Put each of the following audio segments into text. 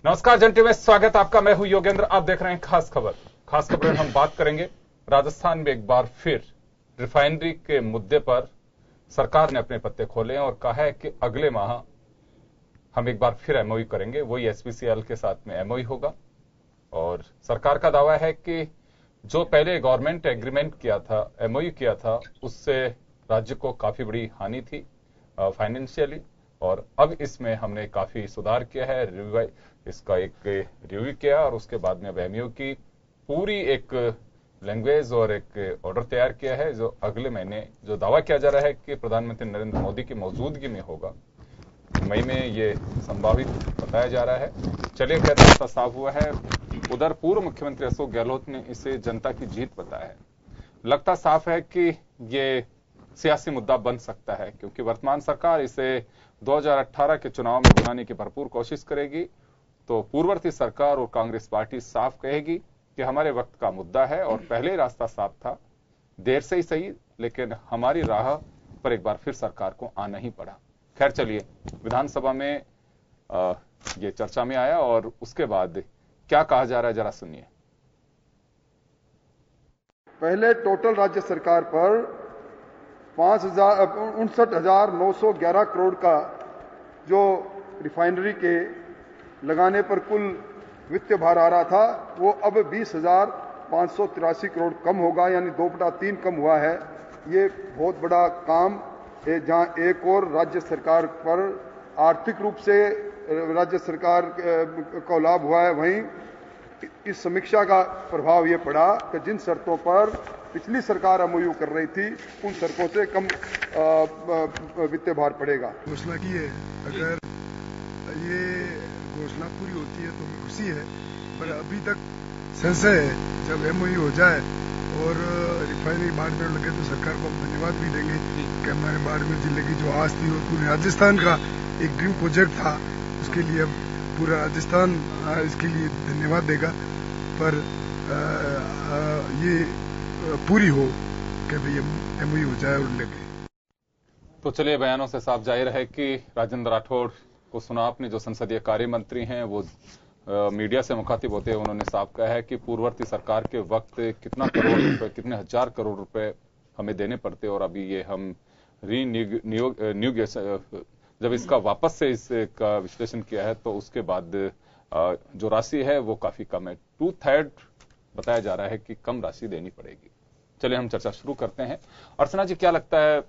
नमस्कार जन टीवी में स्वागत आपका। मैं हूं योगेंद्र। आप देख रहे हैं खास खबर। खास खबर में हम बात करेंगे राजस्थान में एक बार फिर रिफाइनरी के मुद्दे पर सरकार ने अपने पत्ते खोले हैं और कहा है कि अगले माह हम एक बार फिर एमओयू करेंगे। वही एसपीसीएल के साथ में एमओयू होगा और सरकार का दावा है कि जो पहले गवर्नमेंट एग्रीमेंट किया था, एमओयू किया था, उससे राज्य को काफी बड़ी हानि थी फाइनेंशियली, और अब इसमें हमने काफी सुधार किया है। इसका एक रिव्यू किया और उसके बाद में अब एमओयू की पूरी एक लैंग्वेज और एक ऑर्डर तैयार किया है, जो अगले महीने जो दावा किया जा रहा है कि प्रधानमंत्री नरेंद्र मोदी की मौजूदगी में होगा, मई में ये संभावित बताया जा रहा है। चलिए, क्या रास्ता साफ हुआ है। उधर पूर्व मुख्यमंत्री अशोक गहलोत ने इसे जनता की जीत बताया है। लगता साफ है कि ये सियासी मुद्दा बन सकता है, क्योंकि वर्तमान सरकार इसे 2018 के चुनाव में बनाने की भरपूर कोशिश करेगी, तो पूर्ववर्ती सरकार और कांग्रेस पार्टी साफ कहेगी कि हमारे वक्त का मुद्दा है और पहले ही रास्ता साफ था, देर से ही सही, लेकिन हमारी राह पर एक बार फिर सरकार को आना ही पड़ा। खैर चलिए, विधानसभा में ये चर्चा में आया और उसके बाद क्या कहा जा रहा है जरा सुनिए। पहले टोटल राज्य सरकार पर 59,911 करोड़ का जो रिफाइनरी के लगाने पर कुल वित्तीय भार आ रहा था, वो अब 20,583 करोड़ कम होगा, यानी 2/3 कम हुआ है। ये बहुत बड़ा काम है, जहां एक और राज्य सरकार पर आर्थिक रूप से राज्य सरकार को लाभ हुआ है, वहीं इस समीक्षा का प्रभाव ये पड़ा कि जिन शर्तों पर पिछली सरकार एमओयू कर रही थी, उन शर्तों से कम वित्तीय भार पड़ेगा। घोषणा की है, अगर ये घोषणा पूरी होती है तो हमें खुशी है, पर अभी तक संशय है। जब एमओयू हो जाए और रिफाइनरी बाड़मेर लगे तो सरकार को हम धन्यवाद भी देंगे कि हमारे बाड़मेर जिले की जो आस थी और पूरे राजस्थान का एक ड्रीम प्रोजेक्ट था, उसके लिए अब पूरा राजस्थान इसके लिए धन्यवाद देगा। पर ये पूरी हो कि भाई एमओयू हो जाए और लगे। तो चलिए, बयानों से साफ जाहिर है कि राजेंद्र राठौड़ को सुना आपने, जो संसदीय कार्य मंत्री हैं, वो मीडिया से मुखातिब होते हुए उन्होंने साफ कहा है कि पूर्ववर्ती सरकार के वक्त कितना करोड़ रुपए, कितने हजार करोड़ रुपए हमें देने पड़ते, और अभी ये हम जब इसका वापस से इसका विश्लेषण किया है तो उसके बाद जो राशि है वो काफी कम है। 2/3 बताया जा रहा है कि कम राशि देनी पड़ेगी। चलिए, हम चर्चा शुरू करते हैं। अर्चना जी, क्या लगता है,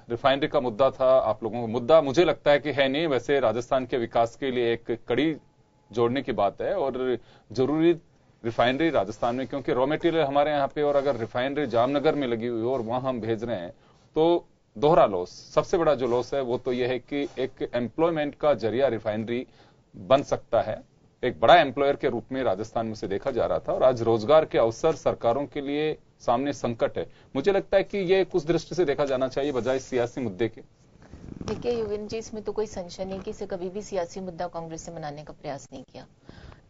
रिफाइनरी का मुद्दा था आप लोगों को, मुद्दा मुझे लगता है कि है नहीं, वैसे राजस्थान के विकास के लिए एक कड़ी जोड़ने की बात है और जरूरी रिफाइनरी राजस्थान में, क्योंकि रॉ मटेरियल हमारे यहाँ पे, और अगर रिफाइनरी जामनगर में लगी हुई हो और वहां हम भेज रहे हैं तो दोहरा लॉस। सबसे बड़ा जो लॉस है वो तो यह है कि एक एम्प्लॉयमेंट का जरिया रिफाइनरी बन सकता है। एक बड़ा एम्प्लॉयर के रूप में राजस्थान में से देखा जा रहा था और आज रोजगार के अवसर सरकारों के लिए सामने संकट है। मुझे लगता है कि ये कुछ दृष्टि से देखा जाना चाहिए बजाय सियासी मुद्दे के। देखिए योगेंद्र जी, इसमें तो कोई संशय नहीं कि इसे कभी भी सियासी मुद्दा कांग्रेस ने मनाने का प्रयास नहीं किया।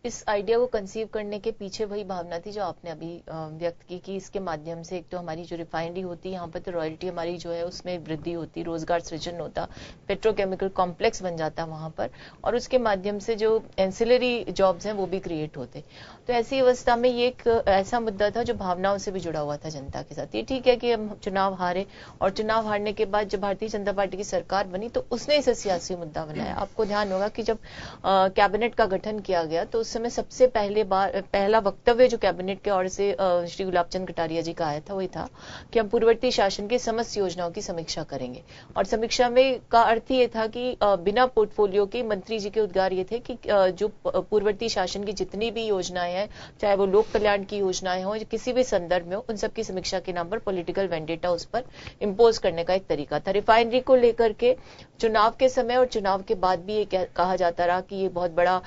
इस आइडिया को कंसीव करने के पीछे वही भावना थी जो आपने अभी व्यक्त की कि इसके माध्यम से एक तो हमारी जो रिफाइनरी होती है, यहाँ पर तो रॉयल्टी हमारी जो है उसमें वृद्धि होती, रोजगार सृजन होता, पेट्रोकेमिकल कॉम्प्लेक्स बन जाता वहां पर, और उसके माध्यम से जो एंसिलरी जॉब्स हैं वो भी क्रिएट होते। तो ऐसी अवस्था में ये एक ऐसा मुद्दा था जो भावनाओं से भी जुड़ा हुआ था जनता के साथ। ये ठीक है कि हम चुनाव हारे, और चुनाव हारने के बाद जब भारतीय जनता पार्टी की सरकार बनी तो उसने इसे सियासी मुद्दा बनाया। आपको ध्यान होगा कि जब कैबिनेट का गठन किया गया तो समय सबसे पहला वक्तव्य जो कैबिनेट के ओर से श्री गुलाबचंद कटारिया जी का आया था, वही था कि हम पूर्ववर्ती शासन की समस्त योजनाओं की समीक्षा करेंगे। और समीक्षा में का अर्थ ये था कि बिना पोर्टफोलियो के मंत्री जी के उद्गार ये थे कि जो पूर्ववर्ती शासन की जितनी भी योजनाएं हैं, चाहे वो लोक कल्याण की योजनाएं हो, किसी भी संदर्भ में हो, उन सबकी समीक्षा के नाम पर पॉलिटिकल वेंडेटा उस पर इंपोज करने का एक तरीका था। रिफाइनरी को लेकर के चुनाव के समय और चुनाव के बाद भी ये कहा जाता रहा कि ये बहुत बड़ा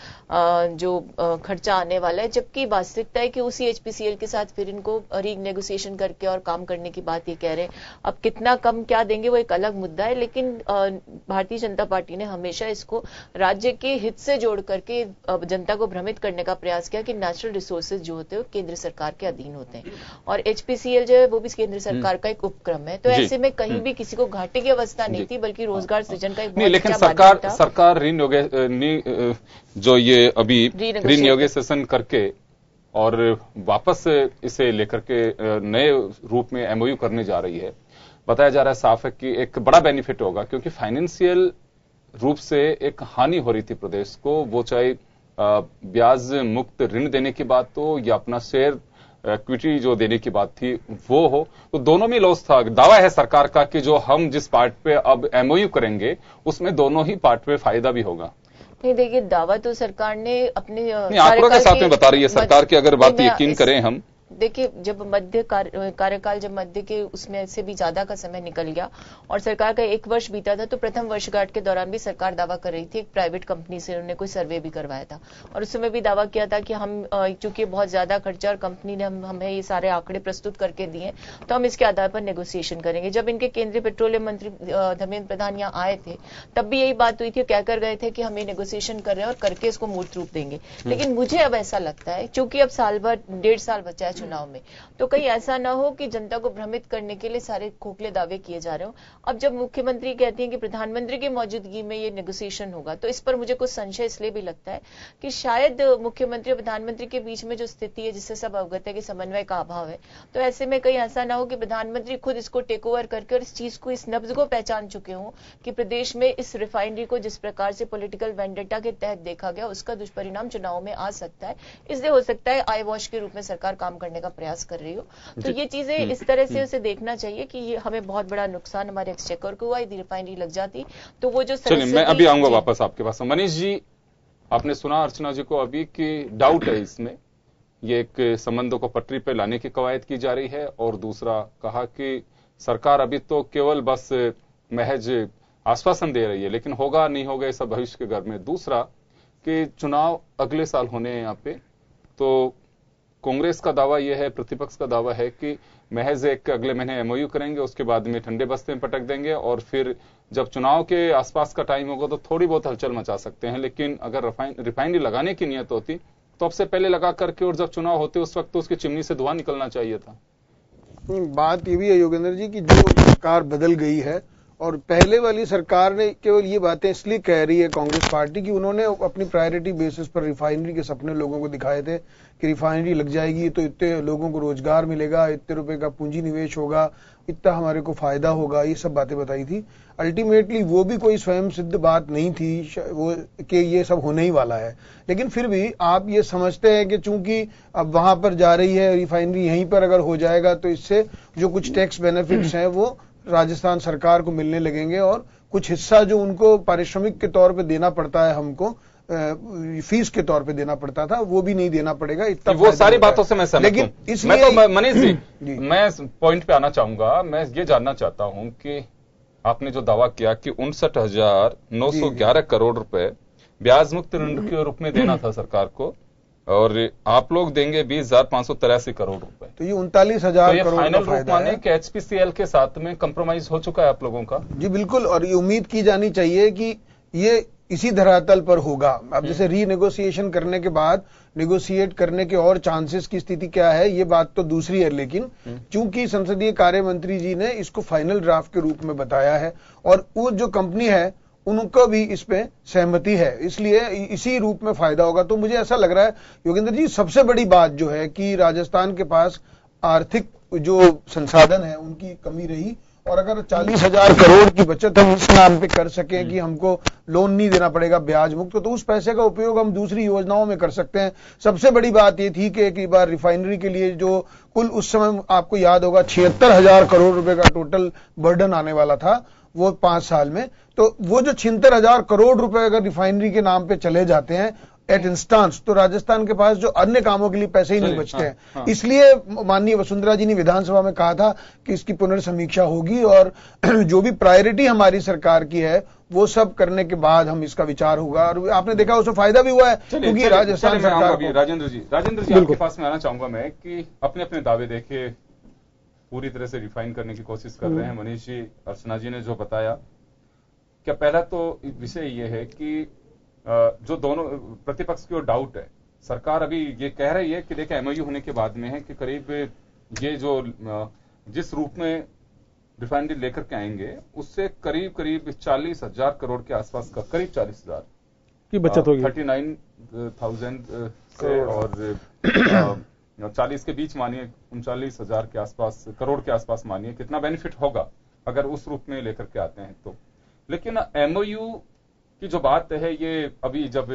जो खर्चा आने वाला है, जबकि वास्तविकता है कि उसी एचपीसीएल के साथ फिर इनको रीनेगोशिएशन करके और काम करने की बात ये कह रहे हैं। अब कितना कम क्या देंगे वो एक अलग मुद्दा है, लेकिन भारतीय जनता पार्टी ने हमेशा इसको राज्य के हित से जोड़ करके जनता को भ्रमित करने का प्रयास किया कि नेचुरल रिसोर्सेज जो होते हैं वो केंद्र सरकार के अधीन होते हैं और एचपीसीएल जो है वो भी केंद्र सरकार का एक उपक्रम है। तो ऐसे में कहीं भी किसी को घाटे की अवस्था नहीं थी, बल्कि रोजगार सृजन का एक बहुत लेकिन अच्छा माध्यम था। सरकार जो ये अभी रीनियोगेशन करके और वापस इसे लेकर के नए रूप में एमओयू करने जा रही है। बताया जा रहा है साफ है कि एक बड़ा बेनिफिट होगा, क्योंकि फाइनेंशियल रूप से एक हानि हो रही थी प्रदेश को, वो चाहे ब्याज मुक्त ऋण देने की बात हो या अपना शेयर इक्विटी जो देने की बात थी वो हो, तो दोनों में लॉस था। दावा है सरकार का कि जो हम जिस पार्ट पे अब एमओयू करेंगे उसमें दोनों ही पार्ट पे फायदा भी होगा। नहीं, देखिए दावा तो सरकार ने अपने आंकड़ों के साथ में बता रही है सरकार की, अगर बात यकीन करें हम। देखिए, जब मध्य कार्यकाल जब मध्य के उसमें से भी ज्यादा का समय निकल गया और सरकार का 1 वर्ष बीता था, तो प्रथम वर्षगांठ के दौरान भी सरकार दावा कर रही थी, एक प्राइवेट कंपनी से उन्होंने कोई सर्वे भी करवाया था और उस समय भी दावा किया था कि हम चूंकि बहुत ज्यादा खर्चा और कंपनी ने हमें ये सारे आंकड़े प्रस्तुत करके दिए तो हम इसके आधार पर नेगोशिएशन करेंगे। जब इनके केंद्रीय पेट्रोलियम मंत्री धर्मेंद्र प्रधान यहाँ आए थे तब भी यही बात हुई थी, कहकर गए थे कि हम ये नेगोशिएशन कर रहे हैं और करके इसको मूर्त रूप देंगे। लेकिन मुझे अब ऐसा लगता है, चूंकि अब साल भर 1.5 साल बचा है चुनाव में, तो कहीं ऐसा ना हो कि जनता को भ्रमित करने के लिए सारे खोखले दावे किए जा रहे हो। अब जब मुख्यमंत्री कहती हैं कि प्रधानमंत्री की मौजूदगी में ये नेगोशिएशन होगा, तो इस पर मुझे कुछ संशय इसलिए भी लगता है कि शायद मुख्यमंत्री और प्रधानमंत्री के बीच में जो स्थिति है जिससे सब अवगत है कि समन्वय का अभाव है, तो ऐसे में कहीं ऐसा ना हो कि प्रधानमंत्री खुद इसको टेक ओवर करके और इस चीज को, इस नब्ज को पहचान चुके हों कि प्रदेश में इस रिफाइनरी को जिस प्रकार से पॉलिटिकल वेंडेटा के तहत देखा गया उसका दुष्परिणाम चुनाव में आ सकता है। इसलिए हो सकता है आई वॉश के रूप में सरकार काम करने का प्रयास कर रही हो। तो ये चीजें इस तरह से उसे देखना चाहिए कि ये हमें बहुत बड़ा नुकसान हमारे एक्सचेकर को हुआ, यदि रिफाइनरी लग जाती तो वो जो। चलिए, मैं अभी आऊंगा वापस आपके पास। मनीष जी, आपने सुना अर्चना जी को अभी कि डाउट है इसमें, ये एक संबंधों को पटरी पे लाने की कवायद की जा रही है, और दूसरा कहा कि सरकार अभी तो केवल बस महज आश्वासन दे रही है, लेकिन होगा नहीं होगा ये सब भविष्य के घर में। दूसरा कि चुनाव अगले साल होने हैं यहाँ पे, तो कांग्रेस का दावा यह है, प्रतिपक्ष का दावा है कि महज एक अगले महीने एमओयू करेंगे, उसके बाद में ठंडे बस्ते में पटक देंगे और फिर जब चुनाव के आसपास का टाइम होगा तो थोड़ी बहुत हलचल मचा सकते हैं। लेकिन अगर रिफाइनरी लगाने की नियत होती तो अब से पहले लगा करके, और जब चुनाव होते उस वक्त तो उसकी चिमनी से धुआं निकलना चाहिए था। बात ये भी है योगेंद्र जी कि जो सरकार बदल गई है और पहले वाली सरकार ने केवल ये बातें इसलिए कह रही है कांग्रेस पार्टी कि उन्होंने अपनी प्रायोरिटी बेसिस पर रिफाइनरी के सपने लोगों को दिखाए थे कि रिफाइनरी लग जाएगी तो इतने लोगों को रोजगार मिलेगा, इतने रुपए का पूंजी निवेश होगा, इतना हमारे को फायदा होगा, ये सब बातें बताई थी। अल्टीमेटली वो भी कोई स्वयं सिद्ध बात नहीं थी वो कि ये सब होने ही वाला है। लेकिन फिर भी आप ये समझते हैं कि चूंकि अब वहां पर जा रही है रिफाइनरी, यहीं पर अगर हो जाएगा तो इससे जो कुछ टैक्स बेनिफिट्स हैं वो राजस्थान सरकार को मिलने लगेंगे और कुछ हिस्सा जो उनको पारिश्रमिक के तौर पे देना पड़ता है, हमको फीस के तौर पे देना पड़ता था, वो भी नहीं देना पड़ेगा। इतना वो सारी बातों से मैं सहमत हूं। लेकिन इसलिए मैं तो मनीष जी मैं पॉइंट पे आना चाहूंगा। मैं ये जानना चाहता हूं कि आपने जो दावा किया कि 59,911 करोड़ रुपए ब्याज मुक्त ऋण के रूप में देना था सरकार को, और आप लोग देंगे 20,583 करोड़ रुपए, तो ये 39,000 करोड़ फाइनल रूप माने कि एचपीसीएल के साथ में कंप्रोमाइज हो चुका है आप लोगों का? जी बिल्कुल, और ये उम्मीद की जानी चाहिए कि ये इसी धरातल पर होगा। अब जैसे रीनेगोशिएशन करने के बाद नेगोशिएट करने के और चांसेस की स्थिति क्या है ये बात तो दूसरी है, लेकिन चूंकि संसदीय कार्य मंत्री जी ने इसको फाइनल ड्राफ्ट के रूप में बताया है और वो जो कंपनी है उनको भी इस पे सहमति है, इसलिए इसी रूप में फायदा होगा। तो मुझे ऐसा लग रहा है योगेंद्र जी, सबसे बड़ी बात जो है कि राजस्थान के पास आर्थिक जो संसाधन है उनकी कमी रही, और अगर 40,000 करोड़ की बचत हम इस नाम पे कर सकें कि हमको लोन नहीं देना पड़ेगा ब्याज मुक्त, तो उस पैसे का उपयोग हम दूसरी योजनाओं में कर सकते हैं। सबसे बड़ी बात ये थी कि एक बार रिफाइनरी के लिए जो कुल उस समय आपको याद होगा 76,000 करोड़ रुपए का टोटल बर्डन आने वाला था वो 5 साल में, तो वो जो 76,000 करोड़ रुपए अगर रिफाइनरी के नाम पे चले जाते हैं, एट इंस्टांस, तो राजस्थान के पास जो अन्य कामों के लिए पैसे ही नहीं बचते हैं। इसलिए माननीय वसुंधरा जी ने विधानसभा में कहा था कि इसकी पुनर्समीक्षा होगी और जो भी प्रायोरिटी हमारी सरकार की है वो सब करने के बाद हम इसका विचार होगा। और आपने देखा उससे फायदा भी हुआ है, क्योंकि राजस्थान सरकार को। राजेंद्र जी आपके पास में आना चाहूंगा मैं कि अपने अपने दावे देखे पूरी तरह से रिफाइन करने की कोशिश कर रहे हैं। मनीष जी, अर्चना जी ने जो बताया, क्या पहला तो विषय ये है कि जो दोनों प्रतिपक्ष की ओर डाउट है, सरकार अभी ये कह रही है कि देखिए एमओयू होने के बाद में है कि करीब ये जो जिस रूप में रिफाइनरी लेकर के आएंगे उससे करीब 40,000 करोड़ के आसपास का, करीब 40,000 की बचत होगी, 39,000 से और 40 के बीच मानिए 39,000 के आसपास, करोड़ के आसपास मानिए कितना बेनिफिट होगा अगर उस रूप में लेकर के आते हैं तो। लेकिन एमओयू की जो बात है ये अभी जब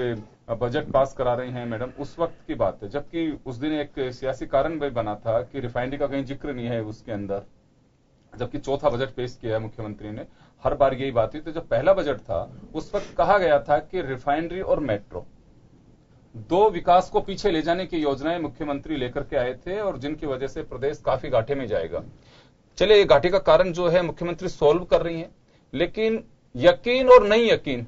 बजट पास करा रहे हैं मैडम, उस वक्त की बात है, जबकि उस दिन एक सियासी कारण भी बना था कि रिफाइनरी का कहीं जिक्र नहीं है उसके अंदर, जबकि चौथा बजट पेश किया है मुख्यमंत्री ने। हर बार यही बात हुई। तो जब पहला बजट था उस वक्त कहा गया था कि रिफाइनरी और मेट्रो दो विकास को पीछे ले जाने की योजनाएं मुख्यमंत्री लेकर के आए थे और जिनकी वजह से प्रदेश काफी घाटे में जाएगा। चलिए, ये घाटे का कारण जो है मुख्यमंत्री सोल्व कर रही है, लेकिन यकीन और नहीं यकीन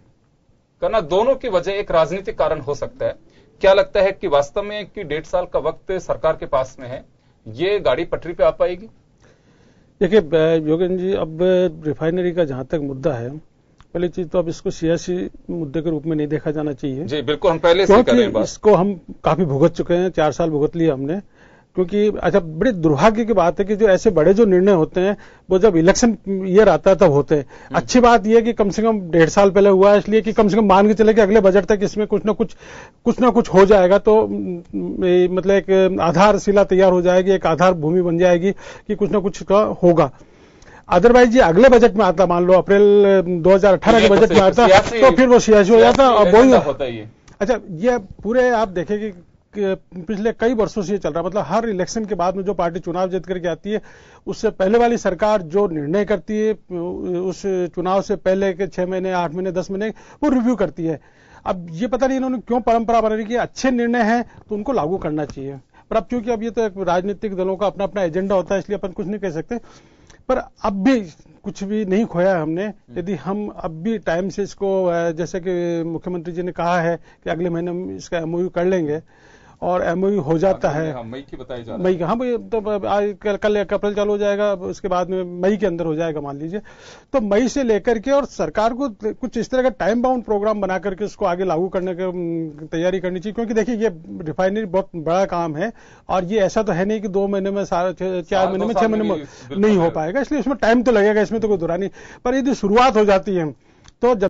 करना दोनों की वजह एक राजनीतिक कारण हो सकता है। क्या लगता है कि वास्तव में कि 1.5 साल का वक्त सरकार के पास में है, ये गाड़ी पटरी पे आ पाएगी? देखिए योगेंद्र जी, अब रिफाइनरी का जहां तक मुद्दा है, पहली चीज तो अब इसको सियासी मुद्दे के रूप में नहीं देखा जाना चाहिए। जी बिल्कुल, हम पहले से कर रहे हैं बात। इसको हम काफी भुगत चुके हैं, 4 साल भुगत लिए हमने। क्योंकि अच्छा, बड़े दुर्भाग्य की बात है कि जो ऐसे बड़े जो निर्णय होते हैं वो जब इलेक्शन ईयर आता है तब होते हैं। अच्छी बात यह है कि कम से कम 1.5 साल पहले हुआ है, इसलिए कि कम से कम मान के चले कि अगले बजट तक इसमें कुछ ना कुछ हो जाएगा, तो मतलब एक आधारशिला तैयार हो जाएगी, एक आधार भूमि बन जाएगी कि कुछ ना कुछ का होगा। अदरवाइज ये अगले बजट में आता, मान लो अप्रैल 2018 के बजट में आता, तो फिर वो सियासी हो जाता। अब वही होता है। अच्छा, ये पूरे आप देखें कि पिछले कई वर्षों से ये चल रहा है, मतलब हर इलेक्शन के बाद में जो पार्टी चुनाव जीत करके आती है उससे पहले वाली सरकार जो निर्णय करती है उस चुनाव से पहले के 6 महीने, 8 महीने, 10 महीने वो रिव्यू करती है। अब ये पता नहीं इन्होंने क्यों परंपरा बना रही कि अच्छे निर्णय हैं तो उनको लागू करना चाहिए, पर अब क्योंकि अब ये तो एक राजनीतिक दलों का अपना अपना एजेंडा होता है, इसलिए अपन कुछ नहीं कह सकते। पर अब भी कुछ भी नहीं खोया हमने, यदि हम अब भी टाइम से इसको, जैसे कि मुख्यमंत्री जी ने कहा है कि अगले महीने हम इसका एमओयू कर लेंगे और एमओयू हो जाता है मई की बताई जा रही है, मई का, हाँ तो कल अप्रैल चालू हो जाएगा, उसके बाद में मई के अंदर हो जाएगा मान लीजिए। तो मई से लेकर के और सरकार को कुछ इस तरह का टाइम बाउंड प्रोग्राम बना करके उसको आगे लागू करने की तैयारी करनी चाहिए। क्योंकि देखिए ये रिफाइनरी बहुत बड़ा काम है और ये ऐसा तो है नहीं कि 2 महीने में, 4 महीने में, 6 महीने में नहीं हो पाएगा, इसलिए इसमें टाइम तो लगेगा, इसमें तो कोई दुरा नहीं। पर यदि शुरुआत हो जाती है तो